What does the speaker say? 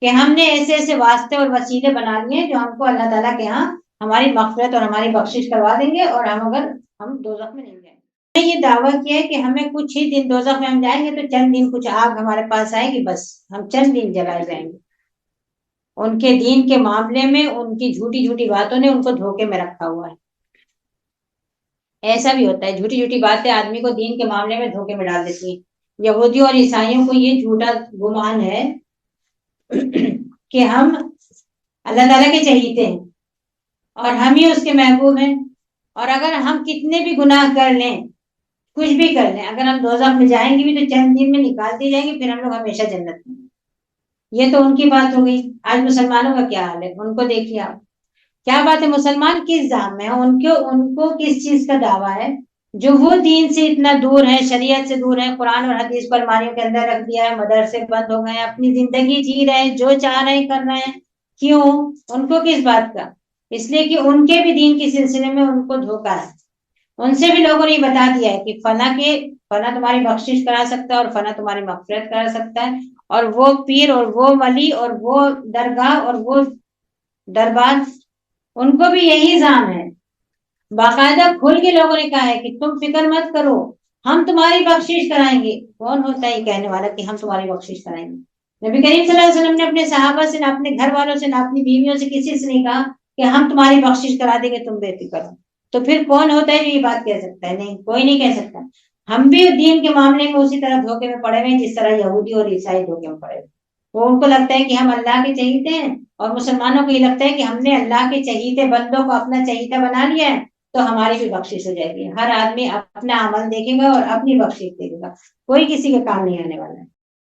کہ ہم نے ایسے ایسے واسطے اور وسیلے بنا لیے جو ہم کو اللہ تعالیٰ کے ہاں ہماری مغفرت اور ہماری بخشش کروا دیں گے، اور ہم دوزخ میں نہیں جائیں گے۔ نے یہ دعویٰ کیا ہے کہ ہمیں کچھ ہی دن دوزخ میں ہم جائیں گے تو چند دن کچھ آگ ہمارے پاس آئے گی، بس ہم چند دن جلائے جائیں گے۔ ان کے دین کے معاملے میں ان کی جھوٹی جھوٹی باتوں نے ان کو دھوکے میں رکھا ہوا ہے۔ ایسا بھی ہوتا ہے، جھوٹی جھوٹی باتیں آدمی کو دین کے معاملے میں دھوکے میں ڈال دیتی ہیں۔ یہودیوں اور عیسائیوں کو یہ جھوٹا گمان ہے کہ ہم اللہ تعالیٰ کے چہیتے ہیں اور ہم ہی اس کے محبوب ہیں، اور اگر ہم کتنے بھی گناہ کر لیں، کچھ بھی کر لیں، اگر ہم دوزخ میں جائیں گے بھی تو چند دن میں نکال دی جائیں گے، پھر ہم لوگ ہمیشہ جنت میں۔ یہ تو ان کی بات ہو گئی۔ آج مسلمانوں کا کیا حال ہے، ان کو دیکھیے آپ، کیا بات ہے، مسلمان کس ذات میں ہے، ان کو کس چیز کا دعویٰ ہے، جو وہ دین سے اتنا دور ہے، شریعت سے دور ہے، قرآن اور حدیث پر الماریوں کے اندر رکھ دیا ہے، مدرسے بند ہو گئے ہیں، اپنی زندگی جی رہے ہیں، جو چاہ رہے ہیں کر رہے ہیں۔ کیوں؟ ان کو کس بات کا؟ اس لیے کہ ان کے بھی دین کے سلسلے میں ان کو دھوکا ہے۔ ان سے بھی لوگوں نے بتا دیا ہے کہ فلاں تمہاری بخشش کرا سکتا ہے اور فلاں تمہاری مغفرت کرا سکتا ہے، اور وہ پیر اور وہ ولی اور وہ درگاہ اور وہ دربار، ان کو بھی یہی زام ہے۔ باقاعدہ کھل کے لوگوں نے کہا ہے کہ تم فکر مت کرو، ہم تمہاری بخشش کرائیں گے۔ کون ہوتا ہے یہ کہنے والا کہ ہم تمہاری بخشش کرائیں گے؟ نبی کریم صلی اللہ علیہ وسلم نے اپنے صحابہ سے، نہ اپنے گھر والوں سے، نہ اپنی بیویوں سے کسی سے نہیں کہا کہ ہم تمہاری بخشش کرا دیں گے، تم بے فکر ہو۔ تو پھر کون ہوتا ہے جو یہ بات کہہ سکتا ہے؟ نہیں، کوئی نہیں کہہ سکتا۔ ہم بھی دین کے معاملے میں اسی طرح دھوکے میں پڑے ہوئے ہیں جس طرح یہودی اور عیسائی دھوکے میں پڑے ہوئے۔ وہ ان کو لگتا ہے کہ ہم اللہ کے چہیتے ہیں، اور مسلمانوں کو یہ لگتا ہے کہ ہم نے اللہ کے چہیتے بندوں کو اپنا چہیتا بنا لیا ہے تو ہماری بھی بخشش ہو جائے گی۔ ہر آدمی اپنا عمل دیکھے گا اور اپنی بخشش دیکھے گا، کوئی کسی کے کام نہیں آنے والا ہے۔